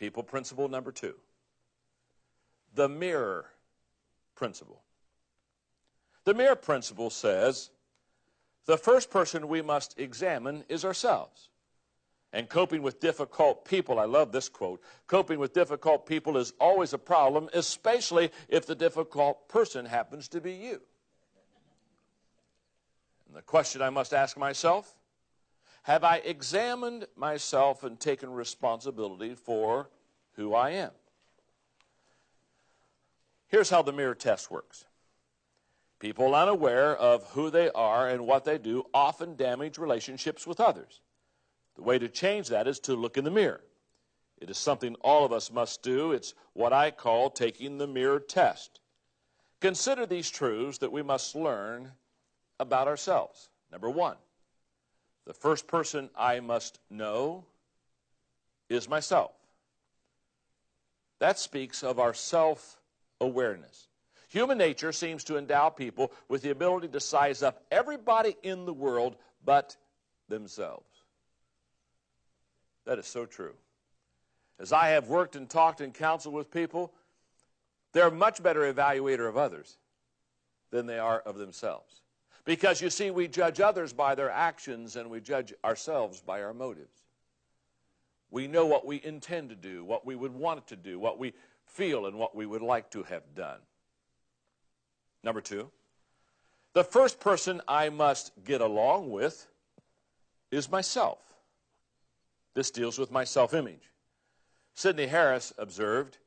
People principle number 2. The mirror principle. The mirror principle says the first person we must examine is ourselves. And coping with difficult people, I love this quote, coping with difficult people is always a problem, especially if the difficult person happens to be you. And the question I must ask myself, have I examined myself and taken responsibility for who I am? Here's how the mirror test works. People unaware of who they are and what they do often damage relationships with others. The way to change that is to look in the mirror. It is something all of us must do. It's what I call taking the mirror test. Consider these truths that we must learn about ourselves. Number 1, the first person I must know is myself. That speaks of our self-awareness. Human nature seems to endow people with the ability to size up everybody in the world but themselves. That is so true. As I have worked and talked and counseled with people, they're a much better evaluator of others than they are of themselves. Because, you see, we judge others by their actions and we judge ourselves by our motives. We know what we intend to do, what we would want to do, what we feel and what we would like to have done. Number 2, the first person I must get along with is myself. This deals with my self-image. Sidney Harris observed,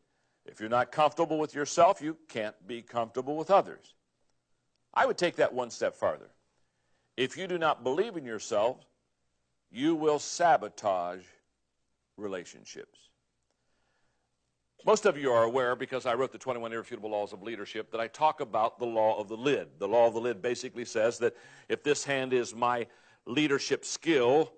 if you're not comfortable with yourself, you can't be comfortable with others. I would take that one step farther. If you do not believe in yourself, you will sabotage relationships. Most of you are aware, because I wrote the 21 Irrefutable Laws of Leadership, that I talk about the law of the lid. The law of the lid basically says that if this hand is my leadership skill,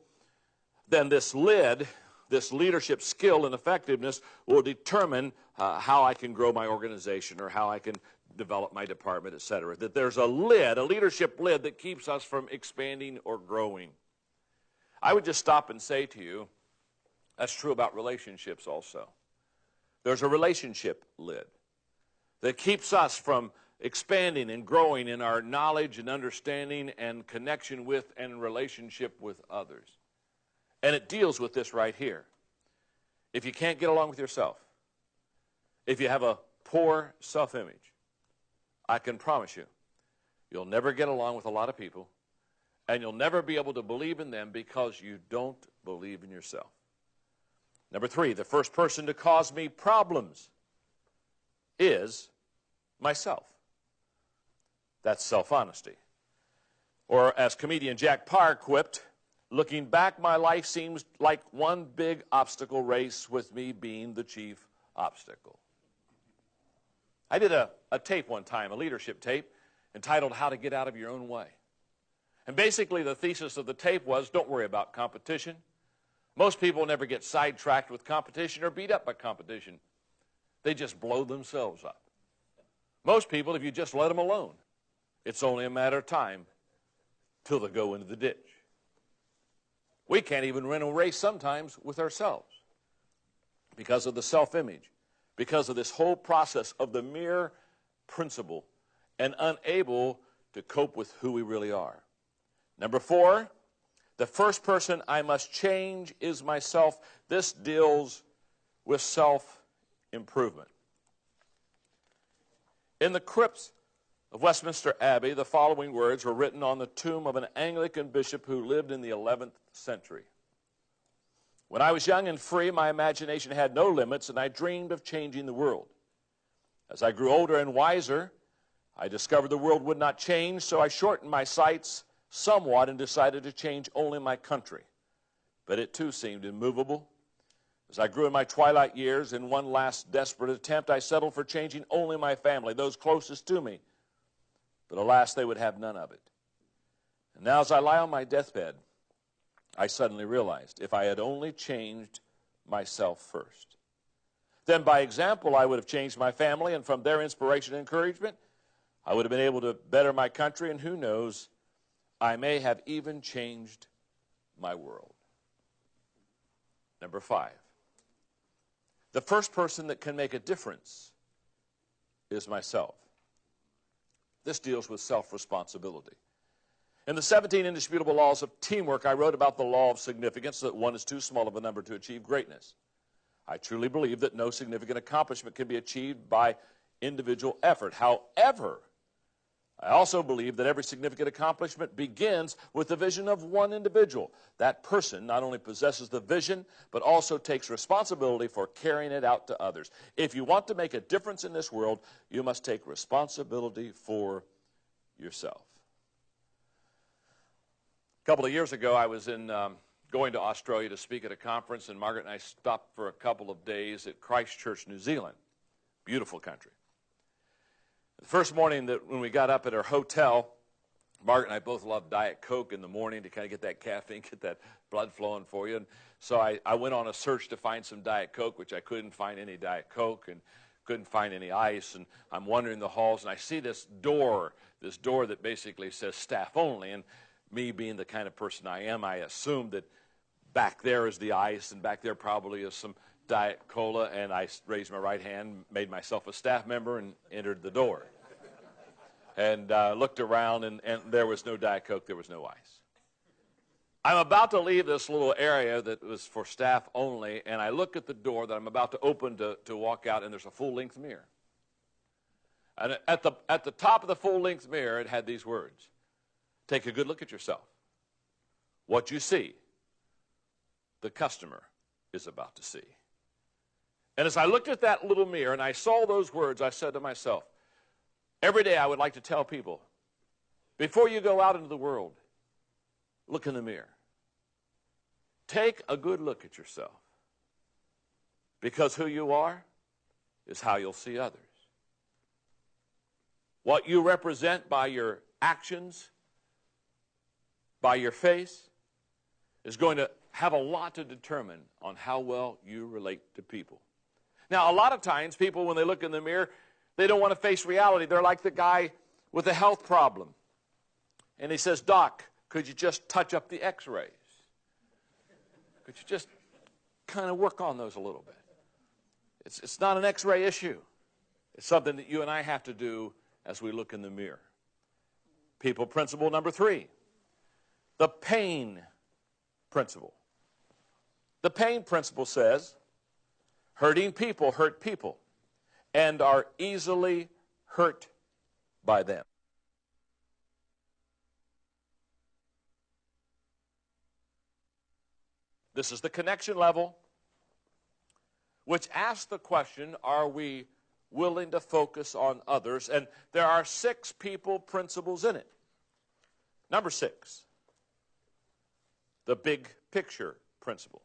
then this lid, this leadership skill and effectiveness will determine how I can grow my organization or how I can develop my department, etc. That there's a lid, a leadership lid that keeps us from expanding or growing. I would just stop and say to you, that's true about relationships also. There's a relationship lid that keeps us from expanding and growing in our knowledge and understanding and connection with and relationship with others. And it deals with this right here. If you can't get along with yourself, if you have a poor self-image, I can promise you, you'll never get along with a lot of people, and you'll never be able to believe in them because you don't believe in yourself. Number 3, the first person to cause me problems is myself. That's self-honesty. Or as comedian Jack Parr quipped, looking back, my life seems like one big obstacle race with me being the chief obstacle. I did a tape one time, a leadership tape, entitled How to Get Out of Your Own Way. And basically the thesis of the tape was, don't worry about competition. Most people never get sidetracked with competition or beat up by competition. They just blow themselves up. Most people, if you just let them alone, it's only a matter of time till they go into the ditch. We can't even run a race sometimes with ourselves because of the self-image, because of this whole process of the mirror principle, and unable to cope with who we really are. Number 4, the first person I must change is myself. This deals with self-improvement. In the crypts of Westminster Abbey, the following words were written on the tomb of an Anglican bishop who lived in the 11th century. When I was young and free, my imagination had no limits, and I dreamed of changing the world. As I grew older and wiser, I discovered the world would not change, so I shortened my sights somewhat and decided to change only my country. But it too seemed immovable. As I grew in my twilight years, in one last desperate attempt, I settled for changing only my family, those closest to me. But alas, they would have none of it. And now as I lie on my deathbed, I suddenly realized if I had only changed myself first, then by example I would have changed my family, and from their inspiration and encouragement, I would have been able to better my country, and who knows, I may have even changed my world. Number 5, The first person that can make a difference is myself. This deals with self-responsibility. In the 17 indisputable laws of teamwork, I wrote about the law of significance, that one is too small of a number to achieve greatness. I truly believe that no significant accomplishment can be achieved by individual effort. However, I also believe that every significant accomplishment begins with the vision of one individual. That person not only possesses the vision, but also takes responsibility for carrying it out to others. If you want to make a difference in this world, you must take responsibility for yourself. A couple of years ago, I was going to Australia to speak at a conference, and Margaret and I stopped for a couple of days at Christchurch, New Zealand. Beautiful country. The first morning that when we got up at our hotel, Margaret and I both love Diet Coke in the morning to kind of get that caffeine, get that blood flowing for you. And so I went on a search to find some Diet Coke, which I couldn't find any Diet Coke and couldn't find any ice. And I'm wandering the halls, and I see this door that basically says staff only. And me being the kind of person I am, I assumed that back there is the ice, and back there probably is some Diet Cola, and I raised my right hand, made myself a staff member, and entered the door. And looked around, and there was no Diet Coke, there was no ice. I'm about to leave this little area that was for staff only, and I look at the door that I'm about to open to walk out, and there's a full-length mirror. And at the top of the full-length mirror, it had these words: take a good look at yourself. What you see, the customer is about to see. And as I looked at that little mirror and I saw those words, I said to myself, every day I would like to tell people, before you go out into the world, look in the mirror. Take a good look at yourself. Because who you are is how you'll see others. What you represent by your actions, by your face, is going to have a lot to determine on how well you relate to people. Now, a lot of times, people, when they look in the mirror, they don't want to face reality. They're like the guy with a health problem. And he says, Doc, could you just touch up the x-rays? Could you just kind of work on those a little bit? It's not an x-ray issue. It's something that you and I have to do as we look in the mirror. People principle number 3, the pain principle. The pain principle says, hurting people hurt people and are easily hurt by them. This is the connection level, which asks the question, are we willing to focus on others? And there are 6 people principles in it. Number 6, the big picture principle.